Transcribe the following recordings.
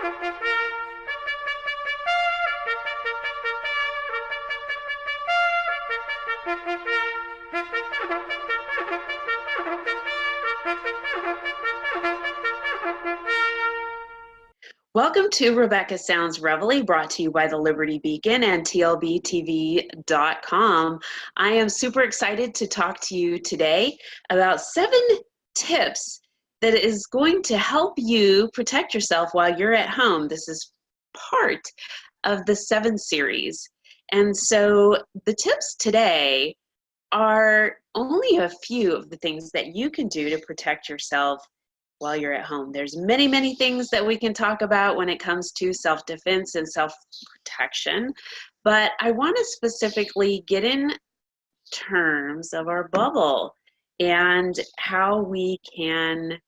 Welcome to Rebecca Sounds Reveille, brought to you by the Liberty Beacon and TLBTV.com. I am super excited to talk to you today about 7 tips that is going to help you protect yourself while you're at home. This is part of the 7 series. And so the tips today are only a few of the things that you can do to protect yourself while you're at home. There's many, many things that we can talk about when it comes to self-defense and self-protection, but I want to specifically get in terms of our bubble and how we can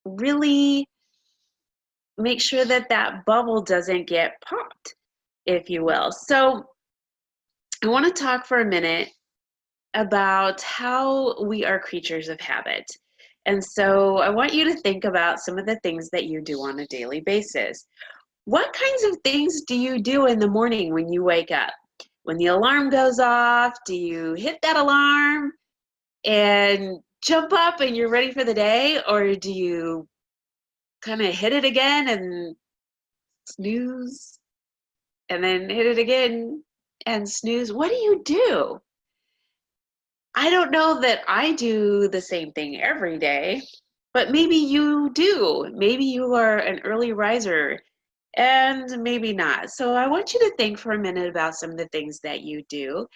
really make sure that that bubble doesn't get popped, if you will. So I want to talk for a minute about how we are creatures of habit. And so I want you to think about some of the things that you do on a daily basis. What kinds of things do you do in the morning when you wake up? When the alarm goes off, do you hit that alarm and jump up and you're ready for the day? Or do you kind of hit it again and snooze and then hit it again and snooze? What do you do? I don't know that I do the same thing every day, but maybe you do. Maybe you are an early riser and maybe not. So I want you to think for a minute about some of the things that you do.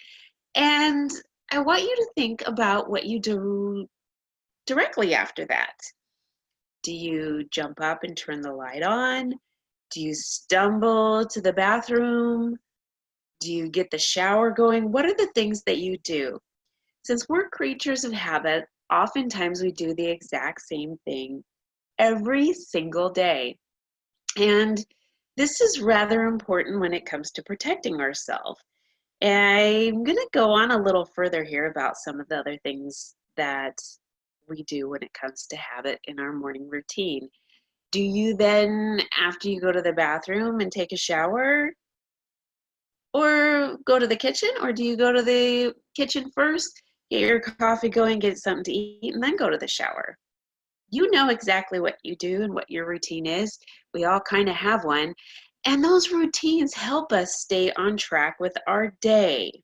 And I want you to think about what you do directly after that. Do you jump up and turn the light on? Do you stumble to the bathroom? Do you get the shower going? What are the things that you do? Since we're creatures of habit, oftentimes we do the exact same thing every single day. And this is rather important when it comes to protecting ourselves. I'm going to go on a little further here about some of the other things that we do when it comes to habit in our morning routine. Do you then, after you go to the bathroom and take a shower, or go to the kitchen, or do you go to the kitchen first, get your coffee going, get something to eat, and then go to the shower? You know exactly what you do and what your routine is. We all kind of have one. And those routines help us stay on track with our day.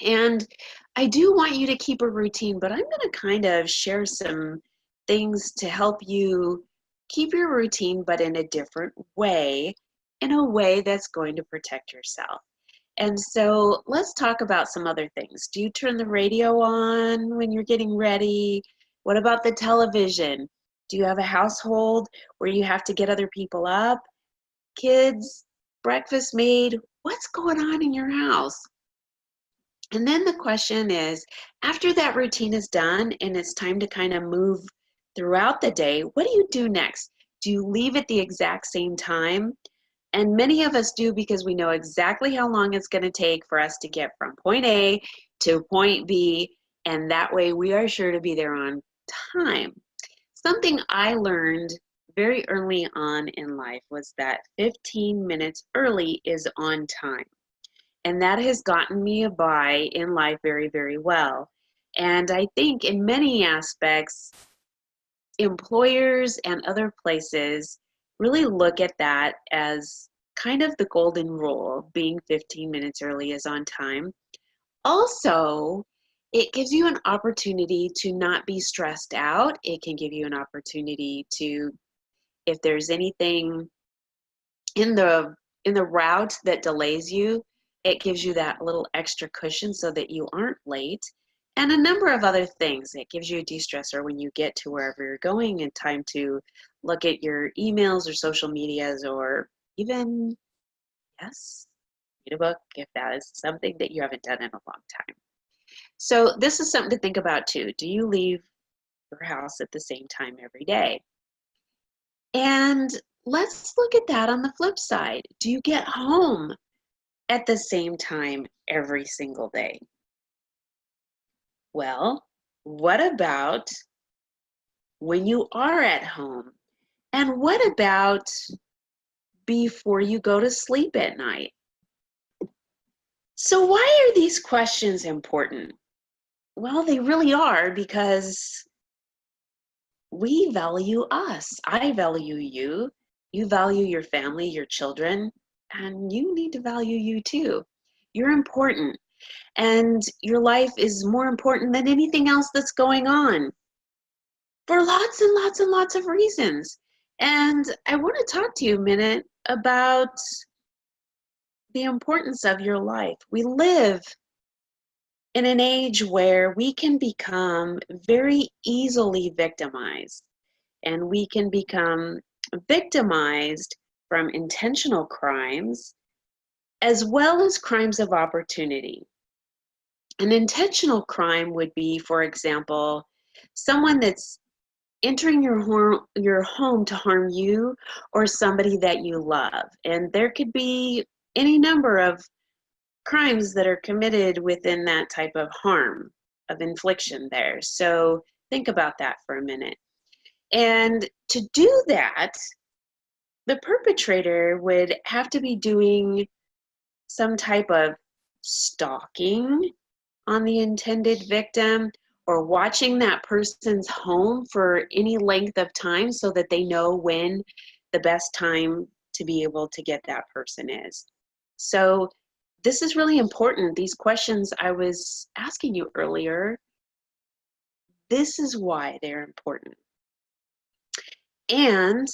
And I do want you to keep a routine, but I'm going to kind of share some things to help you keep your routine, but in a different way, in a way that's going to protect yourself. And so let's talk about some other things. Do you turn the radio on when you're getting ready? What about the television? Do you have a household where you have to get other people up? Kids, breakfast made? What's going on in your house? And then the question is, after that routine is done and it's time to kind of move throughout the day, what do you do next? Do you leave at the exact same time? And many of us do, because we know exactly how long it's going to take for us to get from point A to point B, and that way we are sure to be there on time. Something I learned very early on in life was that 15 minutes early is on time. And that has gotten me by in life very, very well. And I think in many aspects, employers and other places really look at that as kind of the golden rule, being 15 minutes early is on time. Also, it gives you an opportunity to not be stressed out. It can give you an opportunity to, if there's anything in the route that delays you, it gives you that little extra cushion so that you aren't late. And a number of other things. It gives you a de-stressor when you get to wherever you're going and time to look at your emails or social medias, or even, yes, read a book if that is something that you haven't done in a long time. So this is something to think about too. Do you leave your house at the same time every day? And let's look at that on the flip side. Do you get home at the same time every single day? Well, what about when you are at home? And what about before you go to sleep at night? So why are these questions important? Well, they really are, because we value us. I value you. You value your family, your children, and you need to value you too. You're important, and your life is more important than anything else that's going on for lots and lots and lots of reasons. And I want to talk to you a minute about the importance of your life. We live in an age where we can become very easily victimized, and we can become victimized from intentional crimes as well as crimes of opportunity. An intentional crime would be, for example, someone that's entering your home to harm you or somebody that you love. And there could be any number of crimes that are committed within that type of harm, of infliction there. So think about that for a minute. And to do that, the perpetrator would have to be doing some type of stalking on the intended victim, or watching that person's home for any length of time so that they know when the best time to be able to get that person is. So this is really important. These questions I was asking you earlier, this is why they're important. And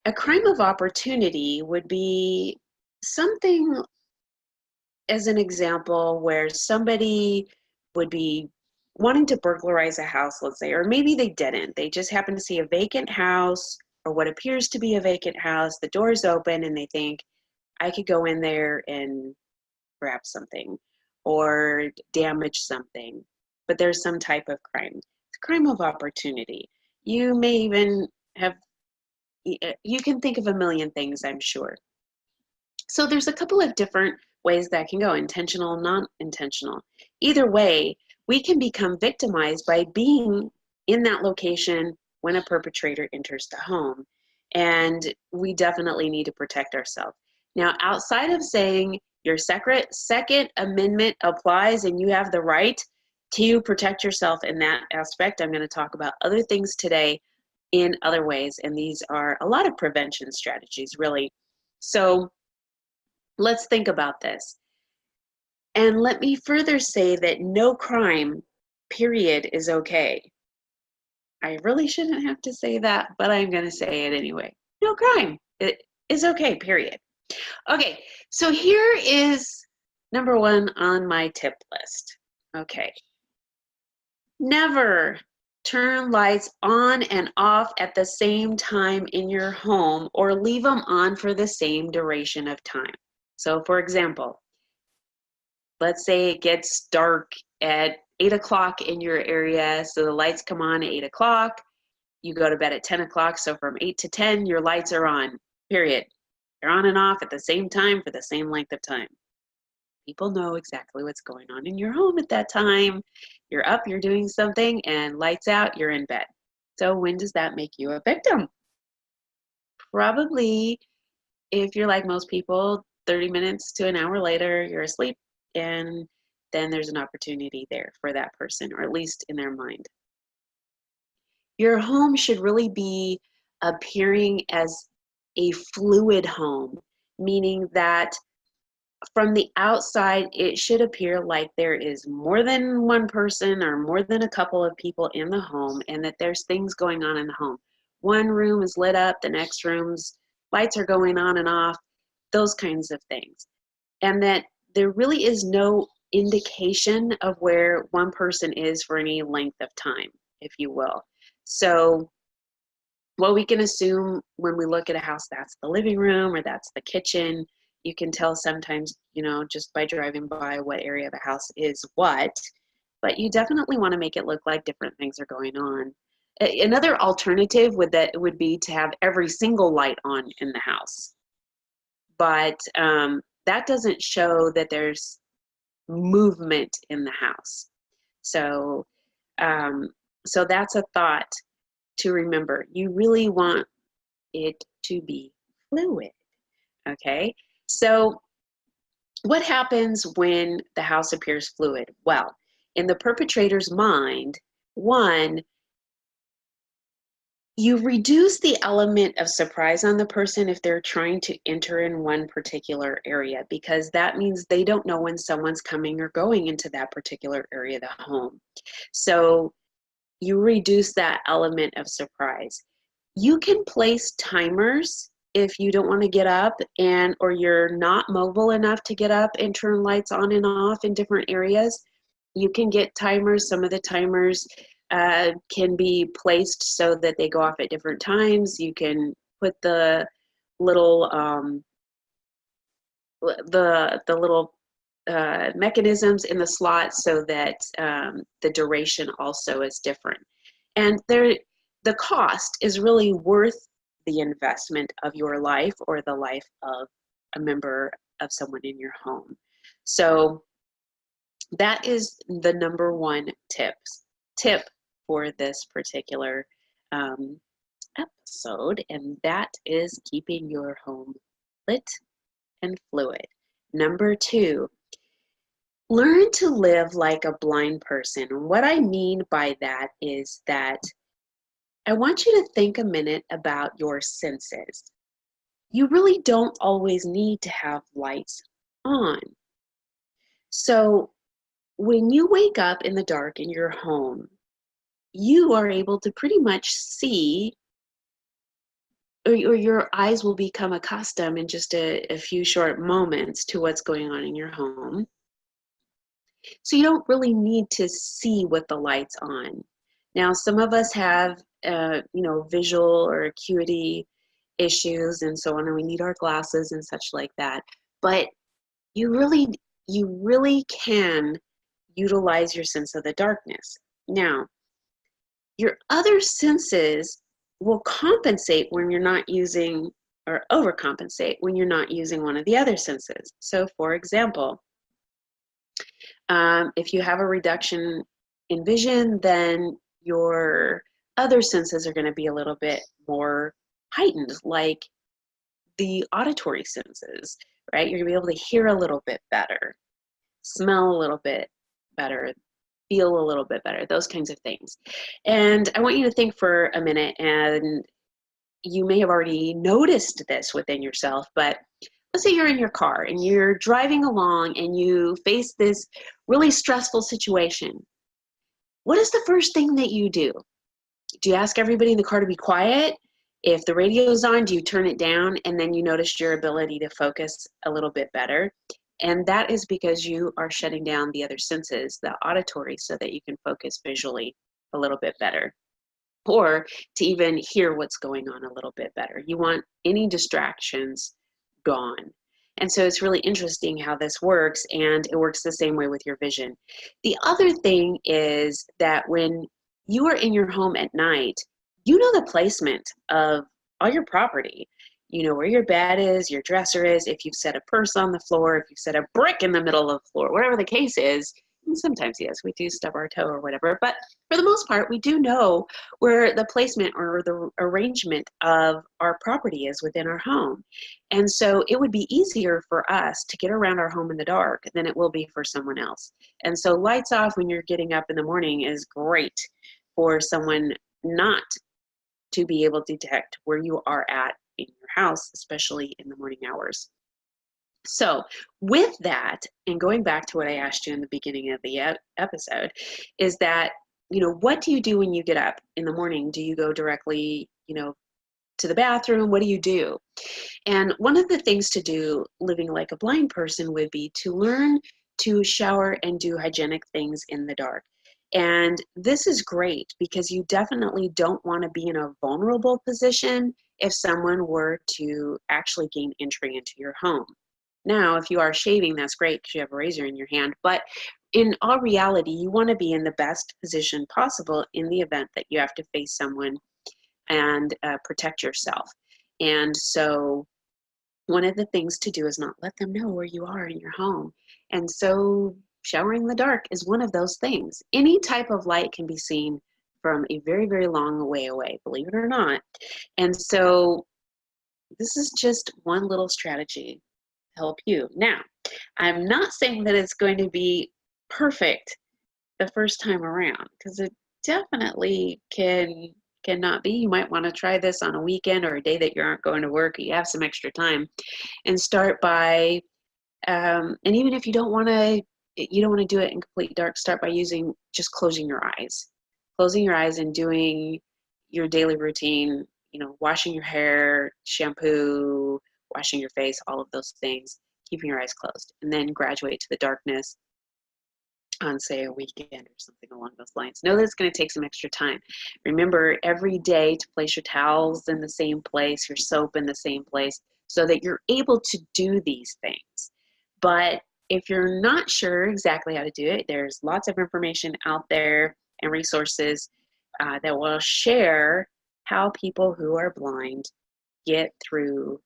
a crime of opportunity would be something, as an example, where somebody would be wanting to burglarize a house, let's say, or maybe they didn't. They just happen to see a vacant house or what appears to be a vacant house. The door's open and they think, I could go in there and grab something or damage something. But there's some type of crime. It's a crime of opportunity. You may even have, you can think of a million things, I'm sure. So there's a couple of different ways that can go, intentional, non-intentional. Either way, we can become victimized by being in that location when a perpetrator enters the home. And we definitely need to protect ourselves. Now, outside of saying your Second Amendment applies and you have the right to protect yourself in that aspect, I'm going to talk about other things today in other ways. And these are a lot of prevention strategies, really. So let's think about this. And let me further say that no crime, period, is okay. I really shouldn't have to say that, but I'm going to say it anyway. No crime is okay, period. Okay, so here is number one on my tip list. Okay. Never turn lights on and off at the same time in your home, or leave them on for the same duration of time. So for example, let's say it gets dark at 8 o'clock in your area, so the lights come on at 8 o'clock. You go to bed at 10 o'clock, so from 8 to 10, your lights are on, period. They're on and off at the same time for the same length of time. People know exactly what's going on in your home at that time. You're up, you're doing something, and lights out, you're in bed. So when does that make you a victim? Probably, if you're like most people, 30 minutes to an hour later, you're asleep, and then there's an opportunity there for that person, or at least in their mind. Your home should really be appearing as a fluid home, meaning that from the outside, it should appear like there is more than one person or more than a couple of people in the home, and that there's things going on in the home. One room is lit up, the next room's lights are going on and off, those kinds of things. And that there really is no indication of where one person is for any length of time, if you will. So what we can assume when we look at a house, that's the living room or that's the kitchen. You can tell sometimes, just by driving by, what area of a house is what, but you definitely want to make it look like different things are going on. Another alternative would be to have every single light on in the house, but that doesn't show that there's movement in the house. So, so that's a thought to remember. You really want it to be fluid. Okay, so what happens when the house appears fluid? Well, in the perpetrator's mind, one, you reduce the element of surprise on the person if they're trying to enter in one particular area, because that means they don't know when someone's coming or going into that particular area of the home. So you reduce that element of surprise. You can place timers if you don't want to get up or you're not mobile enough to get up and turn lights on and off in different areas. You can get timers. Some of the timers can be placed so that they go off at different times. You can put the little mechanisms in the slot so that the duration also is different. And the cost is really worth the investment of your life or the life of a member of someone in your home. So that is the number one tip for this particular episode, and that is keeping your home lit and fluid. Number two, learn to live like a blind person. And what I mean by that is that I want you to think a minute about your senses. You really don't always need to have lights on. So when you wake up in the dark in your home, you are able to pretty much see, or your eyes will become accustomed in just a few short moments to what's going on in your home. So you don't really need to see with the lights on. Now, some of us have, visual or acuity issues and so on, and we need our glasses and such like that. But you really can utilize your sense of the darkness. Now, your other senses will compensate when you're not using, or overcompensate when you're not using one of the other senses. So, for example, if you have a reduction in vision, then your other senses are going to be a little bit more heightened, like the auditory senses, right? You're going to be able to hear a little bit better, smell a little bit better, feel a little bit better, those kinds of things. And I want you to think for a minute, and you may have already noticed this within yourself, but let's say you're in your car and you're driving along and you face this really stressful situation. What is the first thing that you do? Do you ask everybody in the car to be quiet? If the radio is on, do you turn it down, and then you notice your ability to focus a little bit better? And that is because you are shutting down the other senses, the auditory, so that you can focus visually a little bit better, or to even hear what's going on a little bit better. You want any distractions gone. And so it's really interesting how this works, and it works the same way with your vision. The other thing is that when you are in your home at night, you know the placement of all your property. You know where your bed is, your dresser is, if you've set a purse on the floor, if you've set a brick in the middle of the floor, whatever the case is. And sometimes, yes, we do stub our toe or whatever, but for the most part, we do know where the placement or the arrangement of our property is within our home. And so it would be easier for us to get around our home in the dark than it will be for someone else. And so lights off when you're getting up in the morning is great for someone not to be able to detect where you are at in your house, especially in the morning hours. So with that, and going back to what I asked you in the beginning of the episode, is that, what do you do when you get up in the morning? Do you go directly, to the bathroom? What do you do? And one of the things to do living like a blind person would be to learn to shower and do hygienic things in the dark. And this is great because you definitely don't want to be in a vulnerable position if someone were to actually gain entry into your home. Now, if you are shaving, that's great because you have a razor in your hand, but in all reality, you want to be in the best position possible in the event that you have to face someone and protect yourself. And so one of the things to do is not let them know where you are in your home. And so showering in the dark is one of those things. Any type of light can be seen from a very, very long way away, believe it or not. And so This is just one little strategy to help you. Now, I'm not saying that it's going to be perfect the first time around, because it definitely cannot be. You might want to try this on a weekend or a day that you aren't going to work, or you have some extra time, and start by and even if you don't want to do it in complete dark, start by just closing your eyes and doing your daily routine, washing your hair, shampoo, washing your face, all of those things, keeping your eyes closed, and then graduate to the darkness on, say, a weekend or something along those lines. Know that it's going to take some extra time. Remember every day to place your towels in the same place, your soap in the same place, so that you're able to do these things. But if you're not sure exactly how to do it, there's lots of information out there and resources that will share how people who are blind get through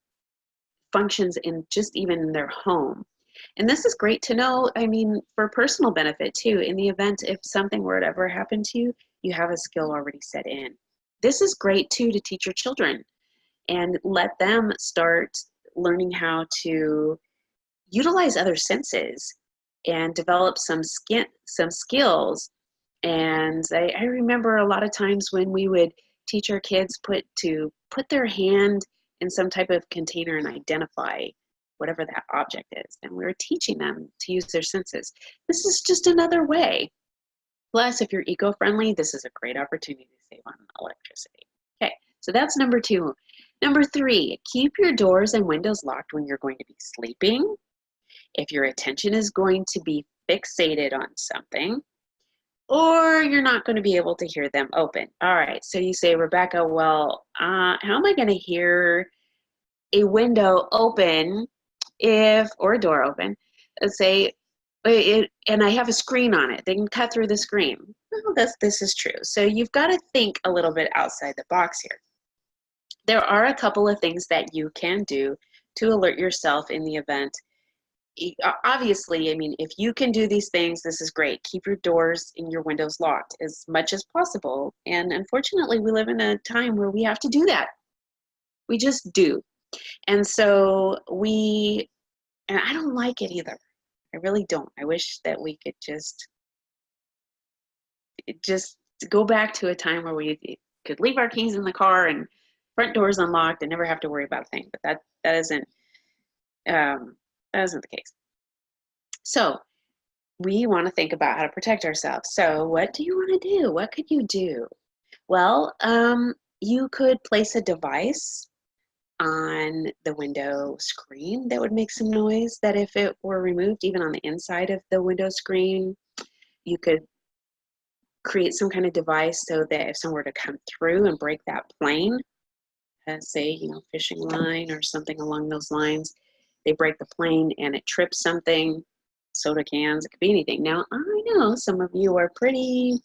functions in just even their home. And this is great to know, for personal benefit too. In the event if something were to ever happen to you, you have a skill already set in. This is great too to teach your children and let them start learning how to utilize other senses and develop some skills. And I remember a lot of times when we would teach our kids to put their hand in some type of container and identify whatever that object is. And we were teaching them to use their senses. This is just another way. Plus, if you're eco-friendly, this is a great opportunity to save on electricity. Okay, so that's number 2. Number 3, keep your doors and windows locked when you're going to be sleeping. If your attention is going to be fixated on something, or you're not going to be able to hear them open. All right, so you say, Rebecca, well, how am I going to hear a window open or a door open, let's say, and I have a screen on it? They can cut through the screen. Well, this is true. So you've got to think a little bit outside the box here. There are a couple of things that you can do to alert yourself in the event. Obviously, if you can do these things, this is great. Keep your doors and your windows locked as much as possible. And unfortunately, we live in a time where we have to do that. We just do. And so and I don't like it either. I really don't. I wish that we could just go back to a time where we could leave our keys in the car and front doors unlocked and never have to worry about a thing. But that isn't the case. So we want to think about how to protect ourselves. So what do you want to do? What could you do? Well, you could place a device on the window screen that would make some noise, that if it were removed, even on the inside of the window screen, you could create some kind of device so that if someone were to come through and break that plane, say, fishing line or something along those lines, they break the plane and it trips something, soda cans, it could be anything. Now, I know some of you are pretty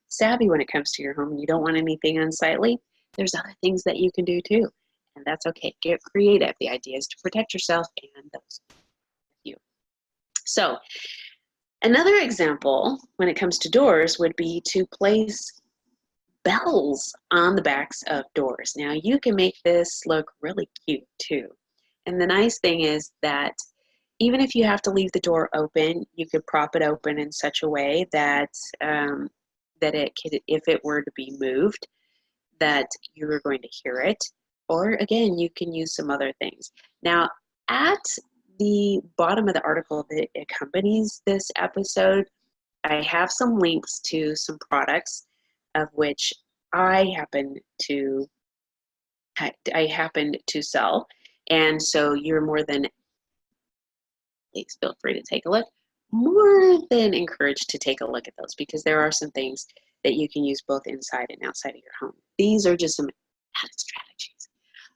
savvy when it comes to your home and you don't want anything unsightly. There's other things that you can do too, and that's okay. Get creative. The idea is to protect yourself and those with you. So another example when it comes to doors would be to place bells on the backs of doors. Now, you can make this look really cute too. And the nice thing is that even if you have to leave the door open, you could prop it open in such a way that it could, if it were to be moved, that you are going to hear it. Or again, you can use some other things. Now, at the bottom of the article that accompanies this episode, I have some links to some products of which I happened to sell. And so you're please feel free to take a look. More than encouraged to take a look at those, because there are some things that you can use both inside and outside of your home. These are just some added strategies.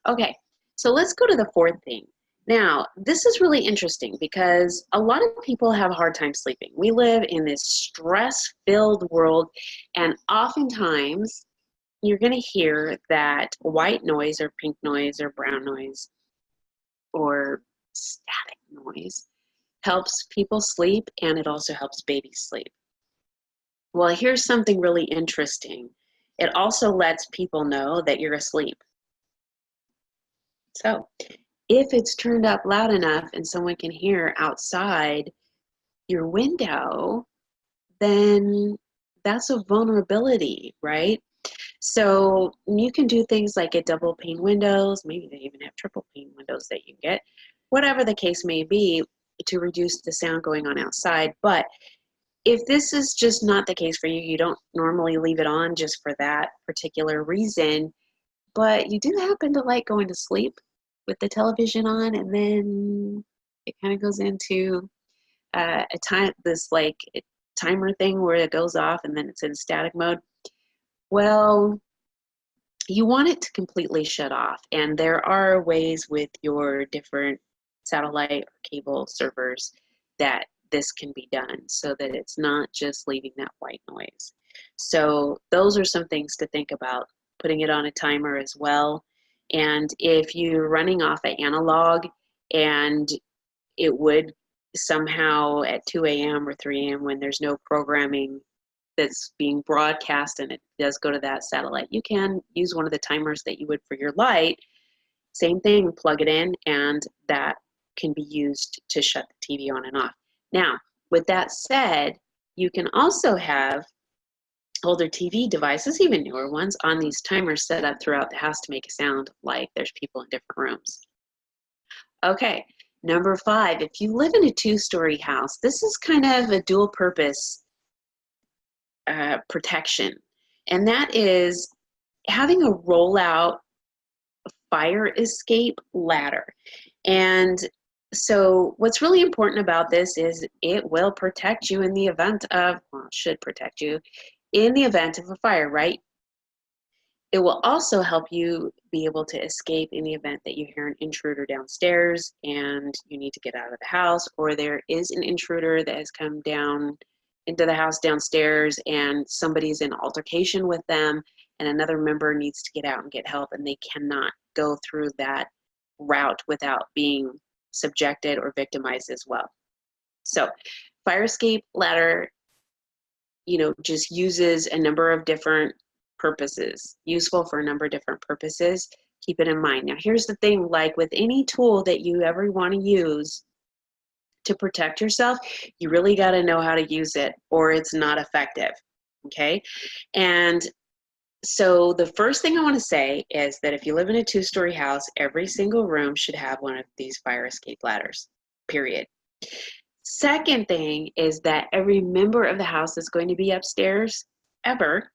Okay, so let's go to the 4th thing. Now, this is really interesting because a lot of people have a hard time sleeping. We live in this stress-filled world, and oftentimes you're going to hear that white noise or pink noise or brown noise or static noise helps people sleep, and it also helps babies sleep. Well, here's something really interesting. It also lets people know that you're asleep. So if it's turned up loud enough and someone can hear outside your window, then that's a vulnerability, right? So you can do things like get double pane windows, maybe they even have triple pane windows that you can get, whatever the case may be, to reduce the sound going on outside. But if this is just not the case for you, you don't normally leave it on just for that particular reason, but you do happen to like going to sleep with the television on, and then it kind of goes into a time, this like timer thing where it goes off and then it's in static mode. Well, you want it to completely shut off, and there are ways with your different satellite or cable servers that this can be done so that it's not just leaving that white noise. So those are some things to think about, putting it on a timer as well. And if you're running off an analog and it would somehow at 2 a.m. or 3 a.m. when there's no programming that's being broadcast and it does go to that satellite, you can use one of the timers that you would for your light. Same thing, plug it in, and that can be used to shut the TV on and off. Now, with that said, you can also have older TV devices, even newer ones, on these timers set up throughout the house to make a sound like there's people in different rooms. Okay, number 5, if you live in a 2-story house, this is kind of a dual purpose protection, and that is having a rollout fire escape ladder. And so what's really important about this is it will protect you in the event of, well, it should protect you in the event of a fire, right? It will also help you be able to escape in the event that you hear an intruder downstairs and you need to get out of the house, or there is an intruder that has come down into the house downstairs and somebody's in altercation with them and another member needs to get out and get help and they cannot go through that route without being subjected or victimized as well. So fire escape ladder, just uses a number of different purposes, useful for a number of different purposes. Keep it in mind. Now, here's the thing, like with any tool that you ever want to use to protect yourself, you really got to know how to use it or it's not effective, okay? And so the first thing I want to say is that if you live in a 2-story house, every single room should have one of these fire escape ladders, period. Second thing is that every member of the house that's going to be upstairs ever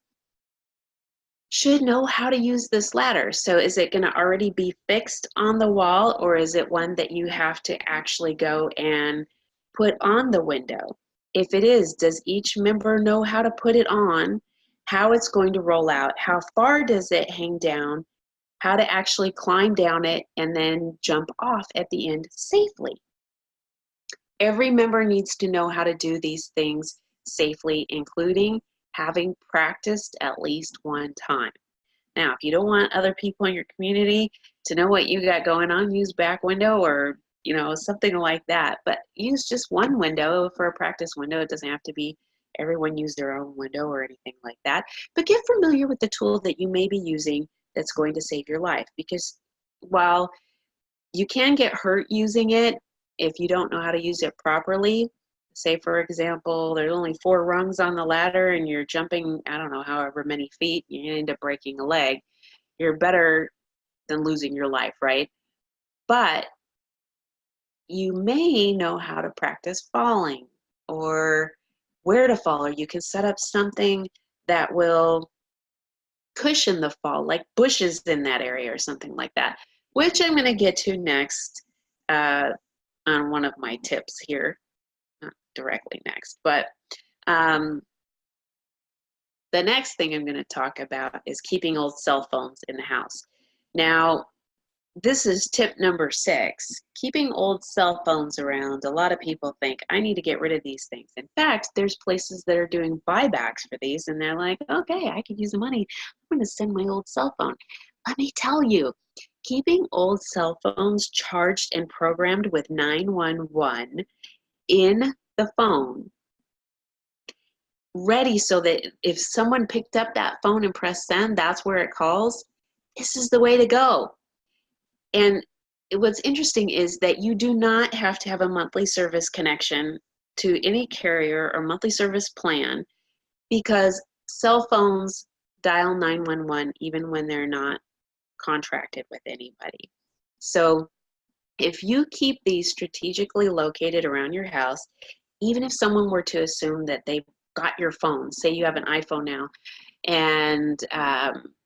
should know how to use this ladder. So is it going to already be fixed on the wall, or is it one that you have to actually go and put on the window? If it is, does each member know how to put it on, how it's going to roll out, how far does it hang down, how to actually climb down it, and then jump off at the end safely? Every member needs to know how to do these things safely, including having practiced at least one time. Now, if you don't want other people in your community to know what you got going on, use back window or something like that. But use just one window for a practice window. It doesn't have to be everyone use their own window or anything like that. But get familiar with the tool that you may be using that's going to save your life. Because while you can get hurt using it if you don't know how to use it properly, say for example, there's only 4 rungs on the ladder and you're jumping, I don't know, however many feet, you end up breaking a leg. You're better than losing your life, right? But you may know how to practice falling or where to fall, or you can set up something that will cushion the fall, like bushes in that area or something like that, which I'm going to get to next on one of my tips here. Not directly next, but the next thing I'm going to talk about is keeping old cell phones in the house. Now, this is tip number 6, keeping old cell phones around. A lot of people think, I need to get rid of these things. In fact, there's places that are doing buybacks for these, and they're like, okay, I could use the money. I'm going to send my old cell phone. Let me tell you, keeping old cell phones charged and programmed with 911 in the phone, ready so that if someone picked up that phone and pressed send, that's where it calls. This is the way to go. And what's interesting is that you do not have to have a monthly service connection to any carrier or monthly service plan, because cell phones dial 911 even when they're not contracted with anybody. So if you keep these strategically located around your house, even if someone were to assume that they've got your phone, say you have an iPhone now, and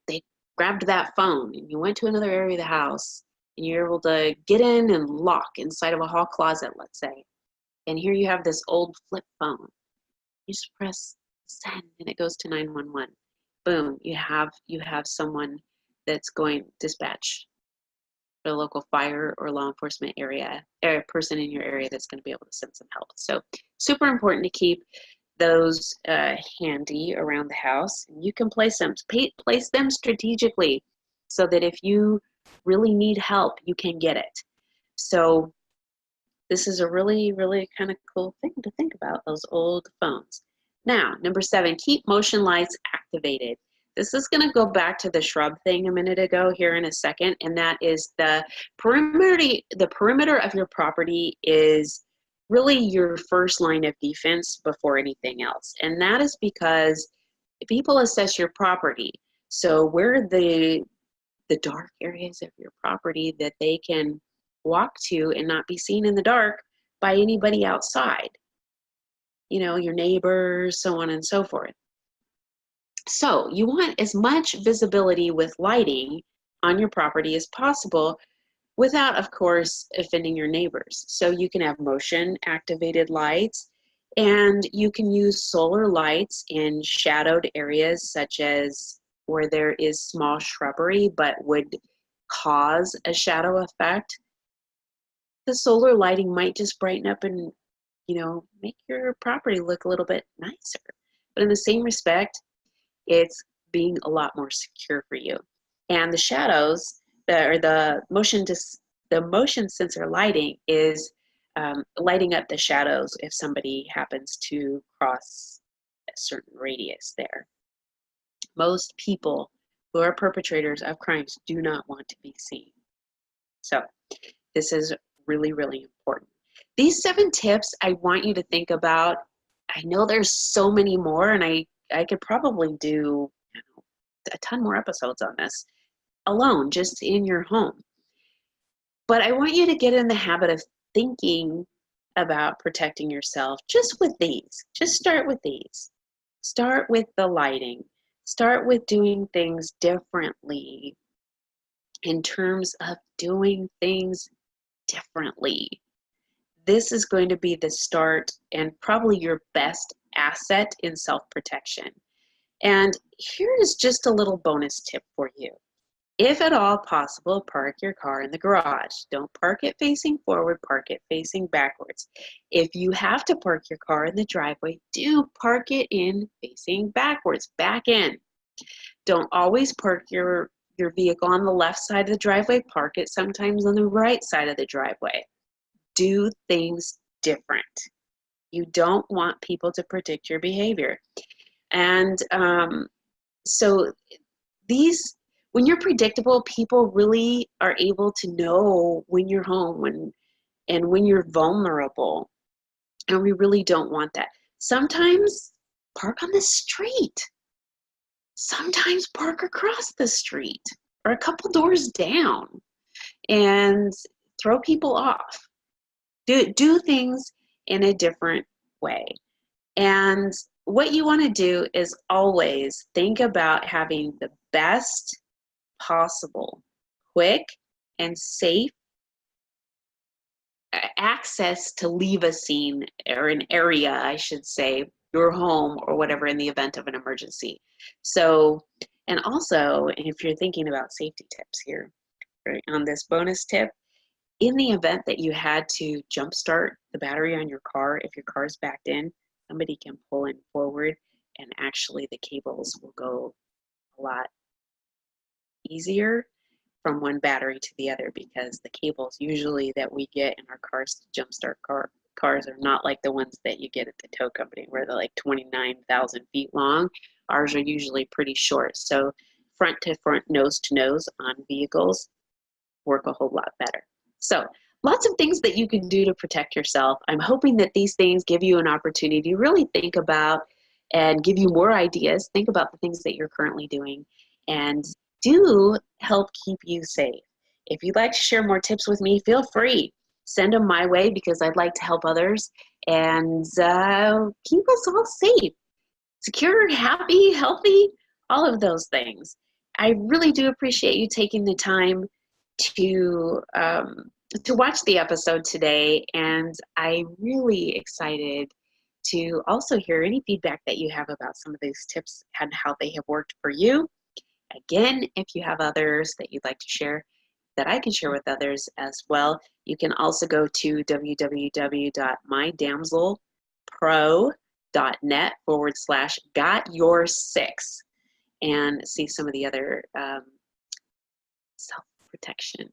they grabbed that phone and you went to another area of the house and you're able to get in and lock inside of a hall closet, let's say, and here you have this old flip phone. You just press send and it goes to 911. Boom, you have someone that's going dispatch the local fire or law enforcement area, or person in your area that's going to be able to send some help. So super important to keep those handy around the house. You can place them strategically so that if you really need help, you can get it. So this is a really, really kind of cool thing to think about, those old phones. Now, number 7, keep motion lights activated. This is going to go back to the shrub thing a minute ago here in a second, and that is the perimeter of your property is really your first line of defense before anything else. And that is because people assess your property. So where are the dark areas of your property that they can walk to and not be seen in the dark by anybody outside? You know, your neighbors, so on and so forth. So you want as much visibility with lighting on your property as possible without, of course, offending your neighbors. So you can have motion activated lights, and you can use solar lights in shadowed areas such as where there is small shrubbery but would cause a shadow effect. The solar lighting might just brighten up and, you know, make your property look a little bit nicer. But in the same respect, it's being a lot more secure for you. And the shadows, the motion sensor lighting is lighting up the shadows if somebody happens to cross a certain radius there. Most people who are perpetrators of crimes do not want to be seen. So this is really, really important. These 7 tips I want you to think about. I know there's so many more, and I could probably do a ton more episodes on this alone, just in your home. But I want you to get in the habit of thinking about protecting yourself just with these. Just start with these. Start with the lighting. Start with doing things differently in terms of doing things differently. This is going to be the start and probably your best asset in self-protection. And here is just a little bonus tip for you. If at all possible, park your car in the garage. Don't park it facing forward, park it facing backwards. If you have to park your car in the driveway, do park it in facing backwards, back in. Don't always park your vehicle on the left side of the driveway, park it sometimes on the right side of the driveway. Do things different. You don't want people to predict your behavior. And so when you're predictable, people really are able to know when you're home and when you're vulnerable. And we really don't want that. Sometimes park on the street. Sometimes park across the street or a couple doors down and throw people off. Do things in a different way. And what you want to do is always think about having the best possible, quick and safe access to leave a scene or an area, I should say, your home or whatever, in the event of an emergency. So, and also, if you're thinking about safety tips here, right, on this bonus tip, in the event that you had to jumpstart the battery on your car, if your car's backed in, somebody can pull in forward and actually the cables will go a lot easier from one battery to the other, because the cables usually that we get in our cars to jumpstart cars are not like the ones that you get at the tow company where they're like 29,000 feet long. Ours are usually pretty short. So front to front, nose to nose on vehicles work a whole lot better. So lots of things that you can do to protect yourself. I'm hoping that these things give you an opportunity to really think about and give you more ideas. Think about the things that you're currently doing and do help keep you safe. If you'd like to share more tips with me, feel free. Send them my way because I'd like to help others and keep us all safe, secure, happy, healthy, all of those things. I really do appreciate you taking the time to watch the episode today, and I'm really excited to also hear any feedback that you have about some of these tips and how they have worked for you. Again, if you have others that you'd like to share, that I can share with others as well, you can also go to www.mydamselpro.net/got-your-6 and see some of the other self-protection,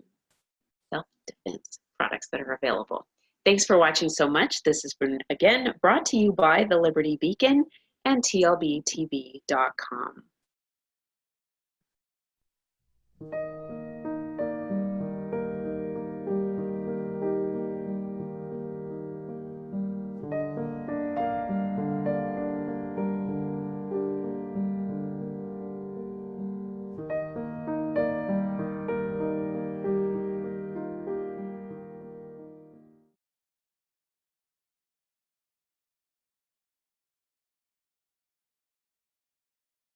self-defense products that are available. Thanks for watching so much. This has been, again, brought to you by the Liberty Beacon and TLBTV.com.